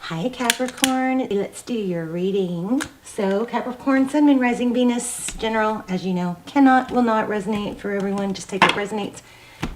Hi Capricorn, let's do your reading. So Capricorn, Sun, Moon, Rising, Venus, general, as you know, will not resonate for everyone. Just take what resonates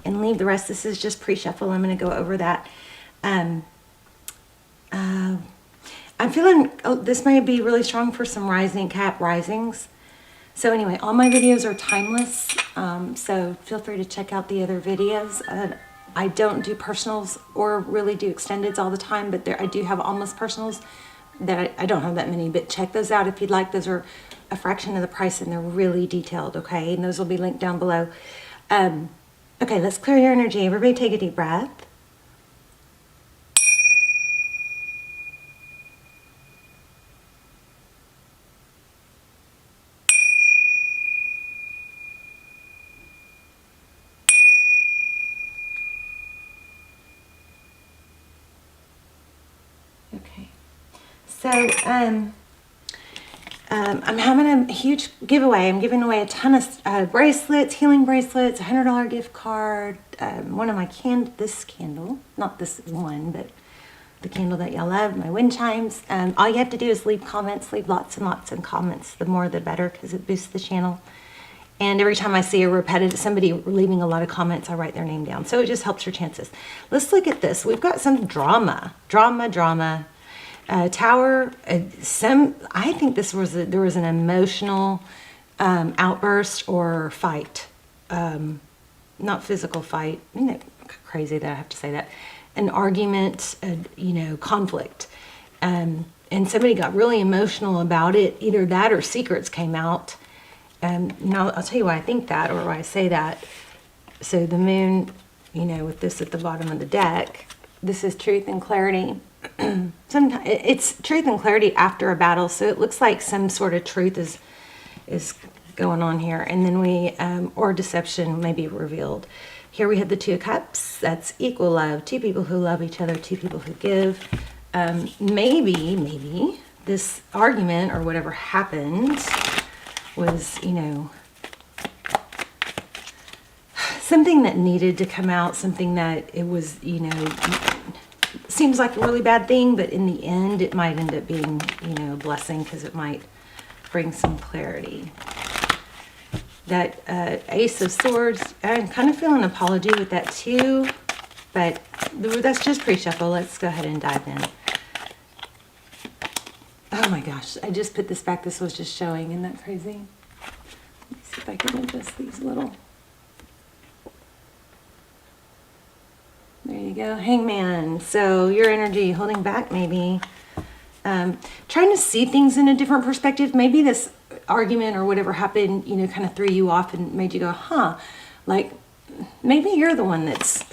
and leave the rest. This is just pre-shuffle. I'm going to go over that. I'm feeling, this might be really strong for some rising Cap risings. So anyway, all my videos are timeless. So feel free to check out the other videos. I don't do personals or really do extendeds all the time, but I do have almost personals that I don't have that many, but check those out if you'd like. Those are a fraction of the price and they're really detailed, okay? And those will be linked down below. Okay, let's clear your energy. Everybody take a deep breath. Okay, so I'm having a huge giveaway. I'm giving away a ton of bracelets, healing bracelets, $100 gift card, one of my this candle, not this one, but the candle that y'all love, my wind chimes. All you have to do is leave comments, leave lots and lots of comments. The more the better, because it boosts the channel. And every time I see a repetitive, somebody leaving a lot of comments, I write their name down. So it just helps your chances. Let's look at this. We've got some drama. Tower, I think there was an emotional outburst or fight. Not physical fight. Isn't it crazy that I have to say that? An argument, conflict. And somebody got really emotional about it. Either that or secrets came out. Now I'll tell you why I think that, or why I say that. So the moon, with this at the bottom of the deck, this is truth and clarity. Sometimes it's truth and clarity after a battle, so it looks like some sort of truth is going on here, and then or deception may be revealed. Here we have the Two of Cups. That's equal love. Two people who love each other. Two people who give. Maybe this argument or whatever happened was, something that needed to come out, something that it was, seems like a really bad thing, but in the end, it might end up being, a blessing, because it might bring some clarity. That Ace of Swords, I'm kind of feeling an apology with that too, but that's just pre-shuffle. Let's go ahead and dive in. Oh my gosh, I just put this back. This was just showing. Isn't that crazy? Let me see if I can adjust these a little. There you go. Hangman. So your energy holding back maybe. Trying to see things in a different perspective. Maybe this argument or whatever happened, kind of threw you off and made you go, huh. Like, maybe you're the one that's...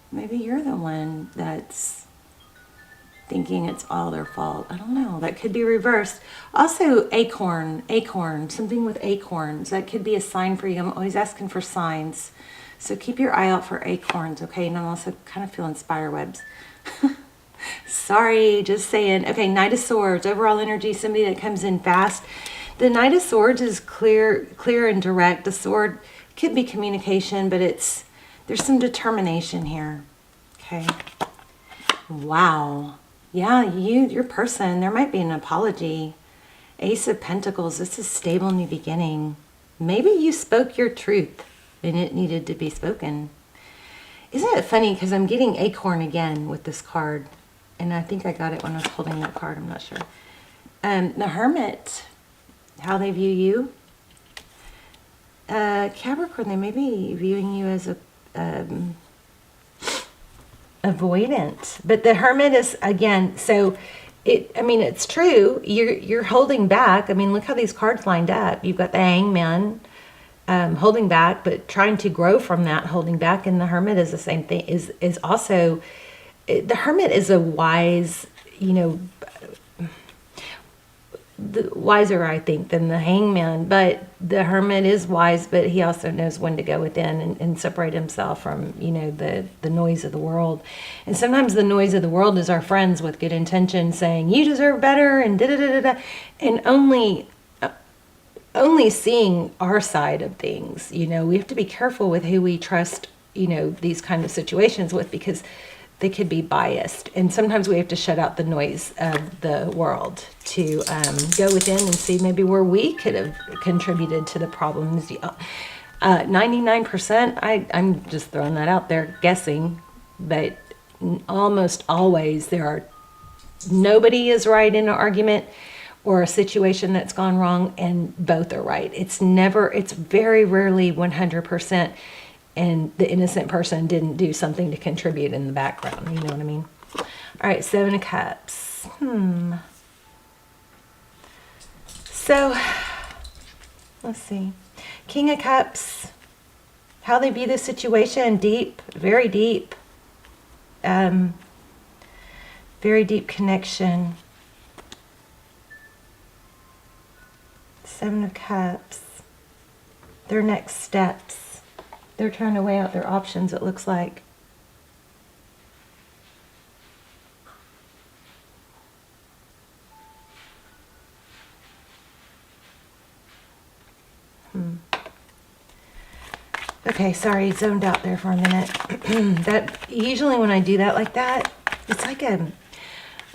Maybe you're the one that's thinking it's all their fault. I don't know. That could be reversed. Also, acorn, something with acorns. That could be a sign for you. I'm always asking for signs. So keep your eye out for acorns, okay? And I'm also kind of feeling spider webs. Sorry, just saying. Okay, Knight of Swords, overall energy, somebody that comes in fast. The Knight of Swords is clear and direct. The sword could be communication, but there's some determination here. Okay. Wow. Yeah, your person, there might be an apology. Ace of Pentacles, this is stable new beginning. Maybe you spoke your truth and it needed to be spoken. Isn't it funny, because I'm getting acorn again with this card. And I think I got it when I was holding that card, I'm not sure. The Hermit, how they view you. Capricorn, they may be viewing you as a avoidant, but the Hermit is, again, so it's true, you're holding back. Look how these cards lined up. You've got the Hangman, holding back, but trying to grow from that holding back, and the Hermit is the same thing, is also, the Hermit is a wise, wiser, I think, than the Hangman, but the Hermit is wise, but he also knows when to go within and separate himself from, the noise of the world. And sometimes the noise of the world is our friends with good intention saying, you deserve better, and da-da-da-da-da, and only seeing our side of things. We have to be careful with who we trust you know, these kind of situations with, because they could be biased. And sometimes we have to shut out the noise of the world to go within and see maybe where we could have contributed to the problems. 99%, I'm just throwing that out there, guessing, but almost always nobody is right in an argument or a situation that's gone wrong, and both are right. It's very rarely 100%. And the innocent person didn't do something to contribute in the background. You know what I mean? All right, Seven of Cups. So, let's see. King of Cups. How they view the situation. Deep. Very deep. Very deep connection. Seven of Cups. Their next steps. They're trying to weigh out their options, it looks like. Okay, sorry, zoned out there for a minute. That usually when I do that like that, it's like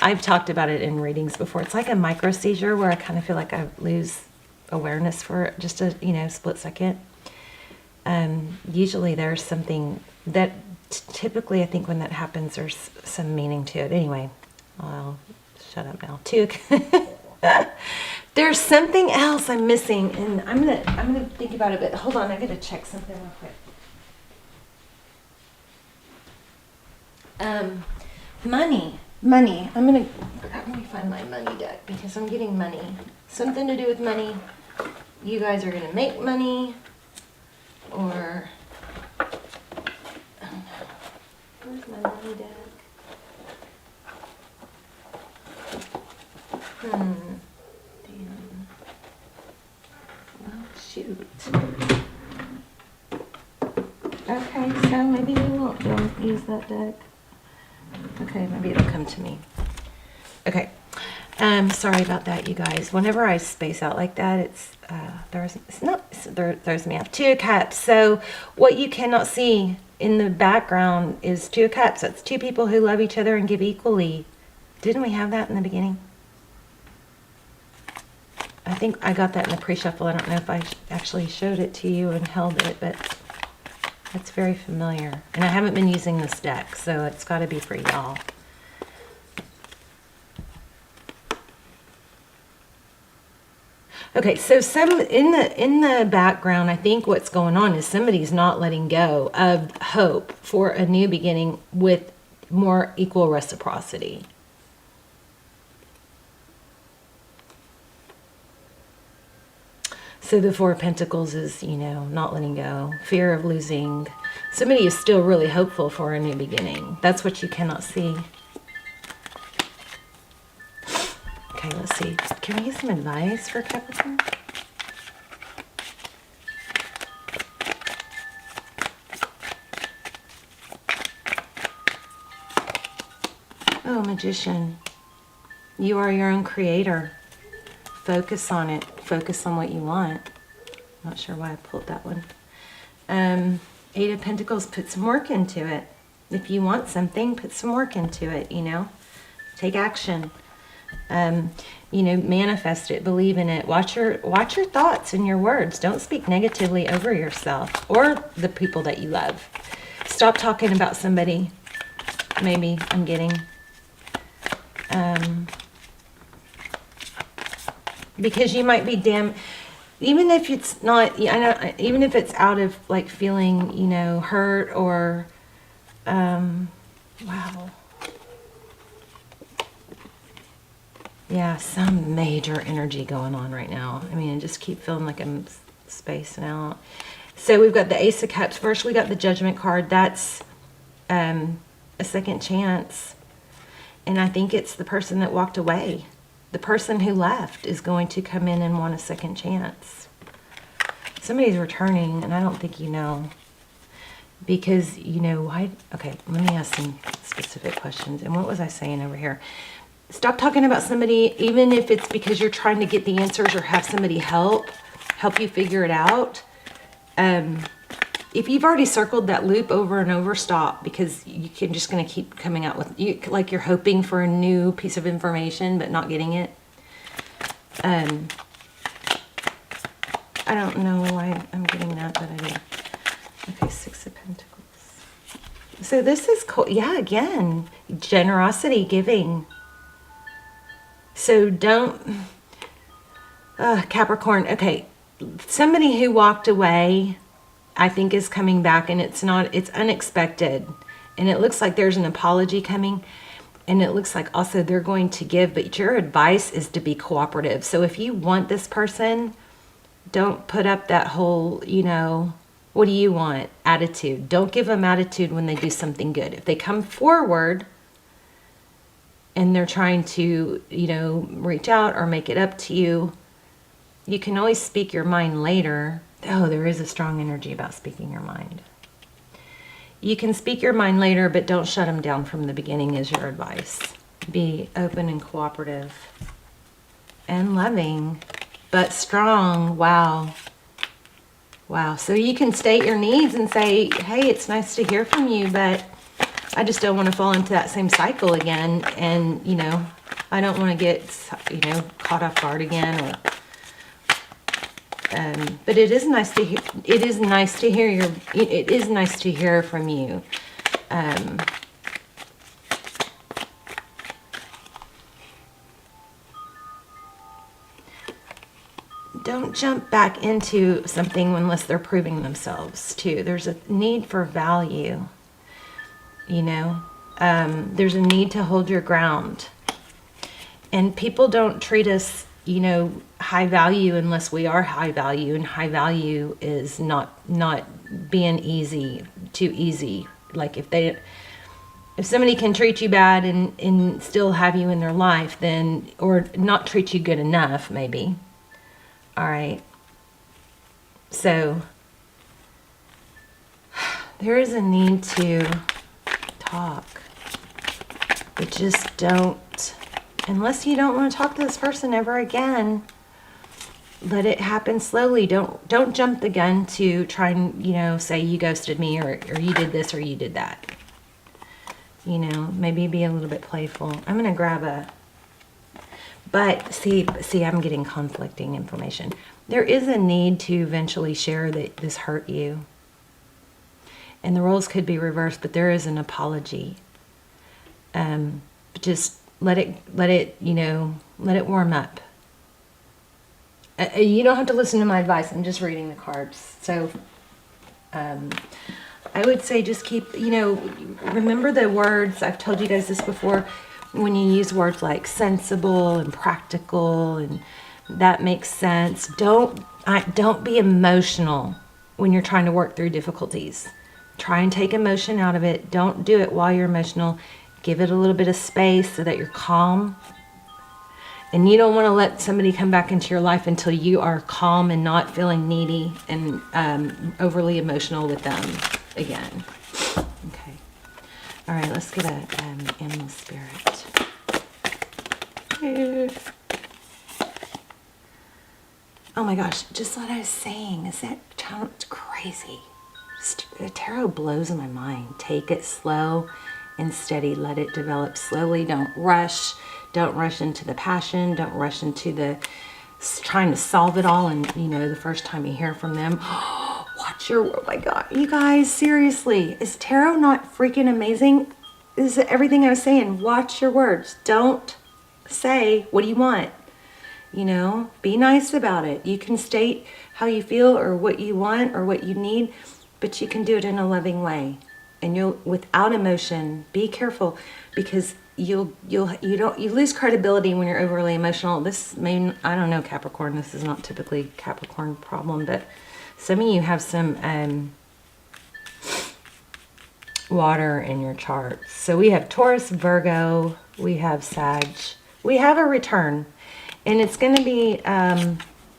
I've talked about it in readings before. It's like a micro seizure where I kind of feel like I lose awareness for just a split second. Usually there's something that typically I think when that happens there's some meaning to it. Anyway, I'll shut up now. There's something else I'm missing, and I'm gonna think about it, but hold on, I gotta check something real quick. Money. Let me find my money deck because I'm getting money. Something to do with money. You guys are gonna make money. Or, where's my money deck? Damn. Well, shoot. Okay, so maybe we won't use that deck. Okay, maybe it'll come to me. Okay. Sorry about that, you guys. Whenever I space out like that, it throws me off. Two of Cups. So what you cannot see in the background is Two of Cups. That's two people who love each other and give equally. Didn't we have that in the beginning? I think I got that in the pre-shuffle. I don't know if I actually showed it to you and held it, but it's very familiar. And I haven't been using this deck, so it's got to be for y'all. Okay, so in the background, I think what's going on is somebody's not letting go of hope for a new beginning with more equal reciprocity. So the Four of Pentacles is, not letting go, fear of losing. Somebody is still really hopeful for a new beginning. That's what you cannot see. Okay, let's see. Can we get some advice for Capricorn? Oh, Magician. You are your own creator. Focus on it. Focus on what you want. Not sure why I pulled that one. Eight of Pentacles, put some work into it. If you want something, put some work into it, Take action. Manifest it, believe in it. Watch your thoughts and your words. Don't speak negatively over yourself or the people that you love. Stop talking about somebody. Maybe I'm getting, because you might be even if it's not, even if it's out of like feeling, hurt or, wow. Yeah, some major energy going on right now. I just keep feeling like I'm spacing out. So we've got the Ace of Cups. First, we got the Judgment card. That's a second chance. And I think it's the person that walked away. The person who left is going to come in and want a second chance. Somebody's returning, and I don't think you know. Because, why? Okay, let me ask some specific questions. And what was I saying over here? Stop talking about somebody, even if it's because you're trying to get the answers or have somebody help you figure it out. if you've already circled that loop over and over, stop, because you can just going to keep coming out with, like you're hoping for a new piece of information, but not getting it. I don't know why I'm getting that, but I do. Okay, Six of Pentacles. So this is cool. Yeah, again, generosity, giving. So don't, Capricorn, okay, somebody who walked away, I think, is coming back, and it's unexpected. And it looks like there's an apology coming, and it looks like also they're going to give, but your advice is to be cooperative. So if you want this person, don't put up that whole, you know, what do you want attitude. Don't give them attitude when they do something good. If they come forward and they're trying to, you know, reach out or make it up to you, you can always speak your mind later. Oh, there is a strong energy about speaking your mind. You can speak your mind later, but don't shut them down from the beginning is your advice. Be open and cooperative and loving, but strong. Wow. Wow. So you can state your needs and say, hey, it's nice to hear from you, but I just don't want to fall into that same cycle again. And, you know, I don't want to get, you know, caught off guard again. Or, but it is nice to hear. It is nice to hear your. It is nice to hear from you. Don't jump back into something unless they're proving themselves too. There's a need for value. You know, there's a need to hold your ground. And people don't treat us, you know, high value unless we are high value. And high value is not being too easy. Like if somebody can treat you bad and still have you in their life, then, or not treat you good enough, maybe. All right. So there is a need to talk, but just don't, unless you don't want to talk to this person ever again, let it happen slowly. Don't jump the gun to try and, you know, say you ghosted me or you did this or you did that. You know, maybe be a little bit playful. I'm going to grab but see, I'm getting conflicting information. There is a need to eventually share that this hurt you. And the roles could be reversed, but there is an apology. Just let it, you know, let it warm up. You don't have to listen to my advice. I'm just reading the cards. So, I would say just keep, you know, remember the words. I've told you guys this before. When you use words like sensible and practical and that makes sense, don't be emotional when you're trying to work through difficulties. Try and take emotion out of it. Don't do it while you're emotional. Give it a little bit of space so that you're calm. And you don't want to let somebody come back into your life until you are calm and not feeling needy and overly emotional with them again. Okay. All right, let's get an animal spirit. Oh my gosh, just what I was saying. Is that crazy? The tarot blows my mind. Take it slow and steady. Let it develop slowly. Don't rush. Don't rush into the passion. Don't rush into the trying to solve it all. And, you know, the first time you hear from them, watch your, oh my God, you guys, seriously, is tarot not freaking amazing? This is everything I was saying. Watch your words. Don't say, what do you want? You know, be nice about it. You can state how you feel or what you want or what you need, but you can do it in a loving way. And you'll, without emotion, be careful, because you lose credibility when you're overly emotional. This may, I don't know, Capricorn, this is not typically Capricorn problem, but some of you have some water in your charts. So we have Taurus, Virgo, we have Sag, we have a return, and it's going to be a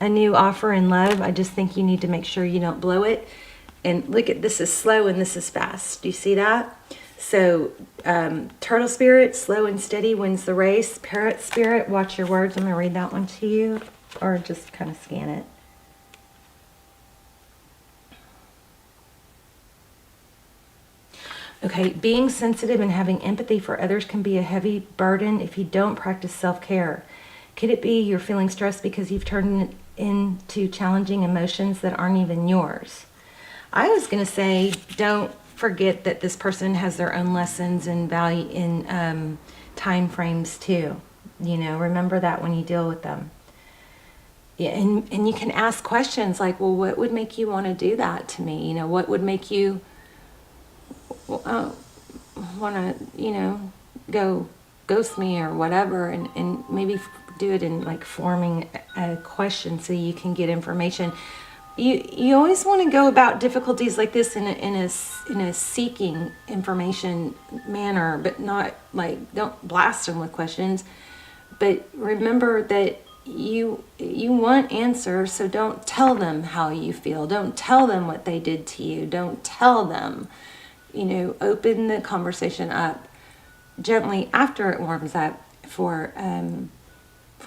new offer in love. I just think you need to make sure you don't blow it. And look at, this is slow and this is fast. Do you see that? So turtle spirit, slow and steady wins the race. Parrot spirit, watch your words. I'm going to read that one to you, or just kind of scan it. Okay, being sensitive and having empathy for others can be a heavy burden if you don't practice self-care. Could it be you're feeling stressed because you've turned it into challenging emotions that aren't even yours? I was going to say, don't forget that this person has their own lessons and value in time frames too. You know, remember that when you deal with them. Yeah, and you can ask questions like, well, what would make you want to do that to me? You know, what would make you want to, you know, go ghost me or whatever, and maybe do it in like forming a question so you can get information. You always want to go about difficulties like this in a seeking information manner, but not like, don't blast them with questions. But remember that you want answers, so don't tell them how you feel. Don't tell them what they did to you. Don't tell them. You know, open the conversation up gently after it warms up for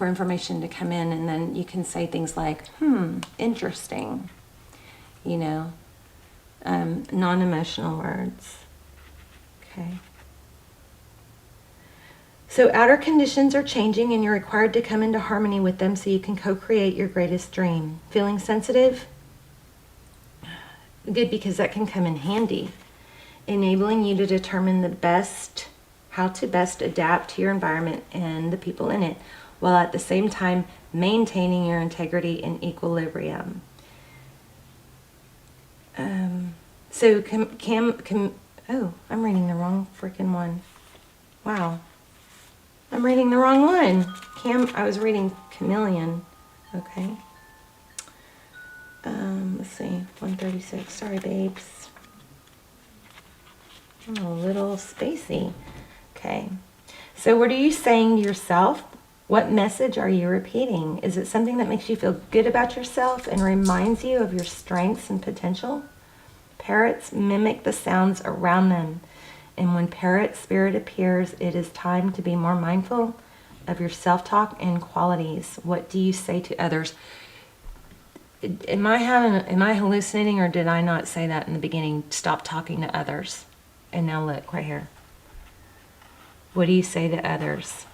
information to come in, and then you can say things like, interesting, you know, non-emotional words. Okay. So outer conditions are changing and you're required to come into harmony with them so you can co-create your greatest dream. Feeling sensitive? Good, because that can come in handy, enabling you to determine how to best adapt to your environment and the people in it, while at the same time maintaining your integrity and equilibrium. So oh, I'm reading the wrong freaking one. Wow. I'm reading the wrong one. I was reading chameleon. Okay. Let's see, 136. Sorry, babes. I'm a little spacey. Okay. So what are you saying to yourself? What message are you repeating? Is it something that makes you feel good about yourself and reminds you of your strengths and potential? Parrots mimic the sounds around them. And when parrot spirit appears, it is time to be more mindful of your self-talk and qualities. What do you say to others? Am I hallucinating, or did I not say that in the beginning? Stop talking to others. And now look right here. What do you say to others?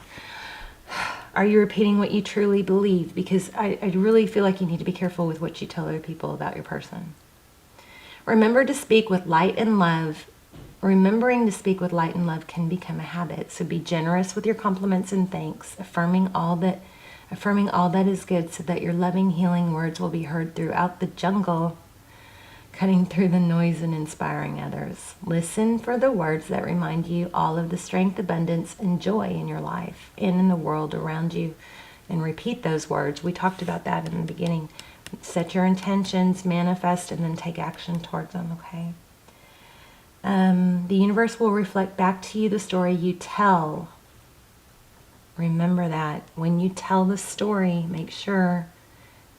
Are you repeating what you truly believe? Because I really feel like you need to be careful with what you tell other people about your person. Remember to speak with light and love. Remembering to speak with light and love can become a habit. So be generous with your compliments and thanks, affirming all that is good, so that your loving, healing words will be heard throughout the jungle, cutting through the noise and inspiring others. Listen for the words that remind you all of the strength, abundance, and joy in your life and in the world around you, and repeat those words. We talked about that in the beginning. Set your intentions, manifest, and then take action towards them, okay? The universe will reflect back to you the story you tell. Remember that. When you tell the story, make sure,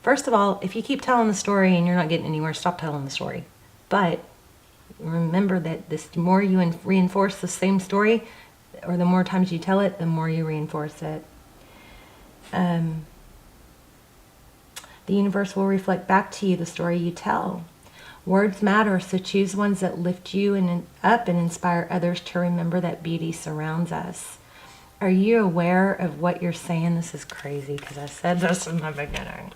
first of all, if you keep telling the story and you're not getting anywhere, stop telling the story. But remember that the more you reinforce the same story, or the more times you tell it, the more you reinforce it. The universe will reflect back to you the story you tell. Words matter, so choose ones that lift you up and inspire others to remember that beauty surrounds us. Are you aware of what you're saying? This is crazy because I said this in the beginning.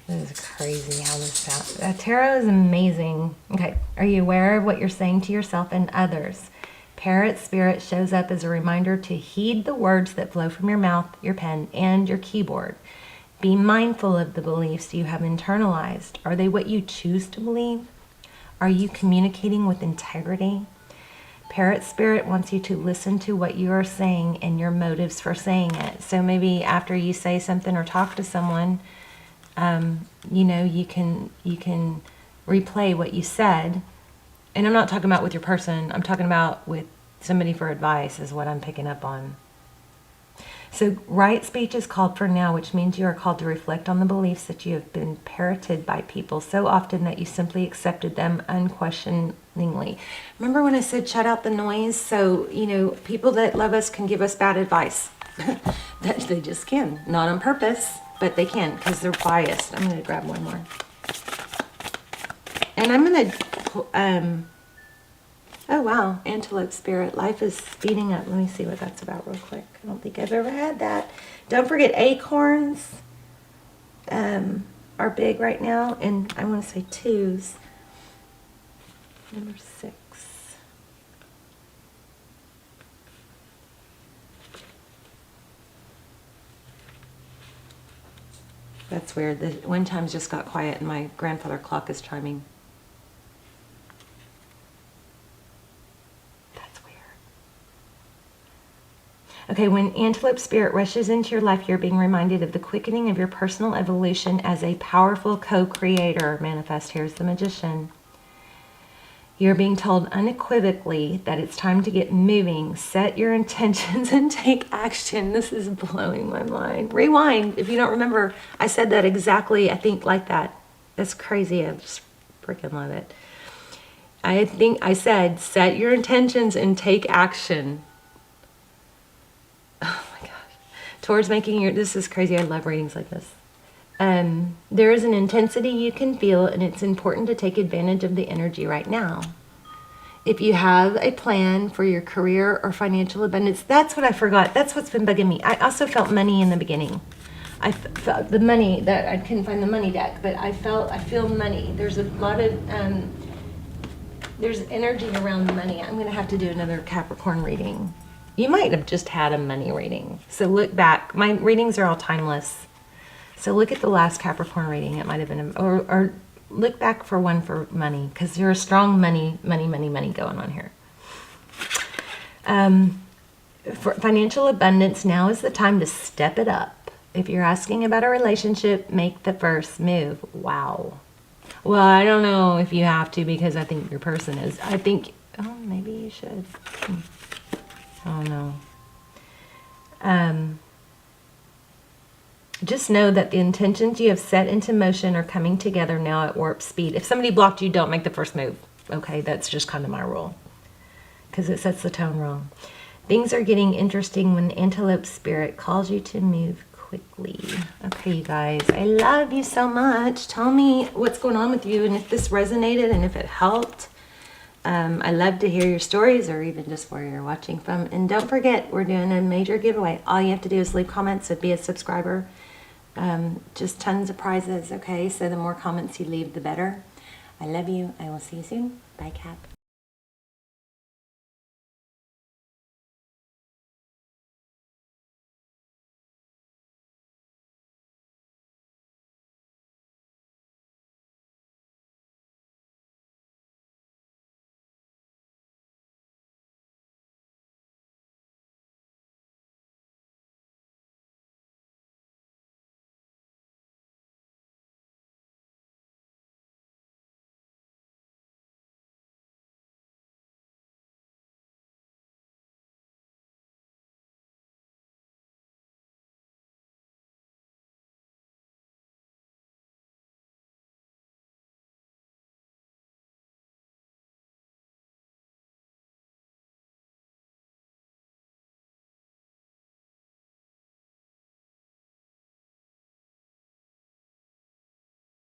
This is crazy how this sounds. Tarot is amazing. Okay, are you aware of what you're saying to yourself and others? Parrot spirit shows up as a reminder to heed the words that flow from your mouth, your pen, and your keyboard. Be mindful of the beliefs you have internalized. Are they what you choose to believe? Are you communicating with integrity? Parrot spirit wants you to listen to what you are saying and your motives for saying it. So maybe after you say something or talk to someone, you can replay what you said. And I'm not talking about with your person. I'm talking about with somebody for advice is what I'm picking up on. So right speech is called for now, which means you are called to reflect on the beliefs that you have been parroted by people so often that you simply accepted them unquestioningly. Remember when I said shut out the noise? So, people that love us can give us bad advice. That they just can. Not on purpose, but they can because they're biased. I'm going to grab one more. And I'm going to... Oh, wow. Antelope spirit. Life is speeding up. Let me see what that's about real quick. I don't think I've ever had that. Don't forget acorns are big right now. And I want to say twos. Number 6. That's weird. The wind chimes just got quiet and my grandfather clock is chiming. That's weird. Okay, when antelope spirit rushes into your life, you're being reminded of the quickening of your personal evolution as a powerful co-creator. Manifest. Here's the magician. You're being told unequivocally that it's time to get moving, set your intentions, and take action. This is blowing my mind. Rewind. If you don't remember, I said that exactly, I think, like that. That's crazy. I just freaking love it. I think I said, set your intentions and take action. Oh my gosh. Towards making your, this is crazy. I love readings like this. There is an intensity you can feel, and it's important to take advantage of the energy right now. If you have a plan for your career or financial abundance, that's what I forgot. That's what's been bugging me. I also felt money in the beginning. I felt the money, that I couldn't find the money deck, but I feel money. There's a lot of, there's energy around money. I'm going to have to do another Capricorn reading. You might have just had a money reading. So look back. My readings are all timeless. So look at the last Capricorn reading. It might have been, or look back for one for money, because there's a strong money going on here. For financial abundance, now is the time to step it up. If you're asking about a relationship, make the first move. Wow. Well, I don't know if you have to, because I think your person is. I think, oh, maybe you should. I don't know. Just know that the intentions you have set into motion are coming together now at warp speed. If somebody blocked you, don't make the first move. Okay, that's just kind of my rule, because it sets the tone wrong. Things are getting interesting when antelope spirit calls you to move quickly. Okay, you guys, I love you so much. Tell me what's going on with you, and if this resonated and if it helped. I love to hear your stories, or even just where you're watching from. And don't forget, we're doing a major giveaway. All you have to do is leave comments and be a subscriber. Just tons of prizes, okay? So the more comments you leave, the better. I love you. I will see you soon. Bye, Cap.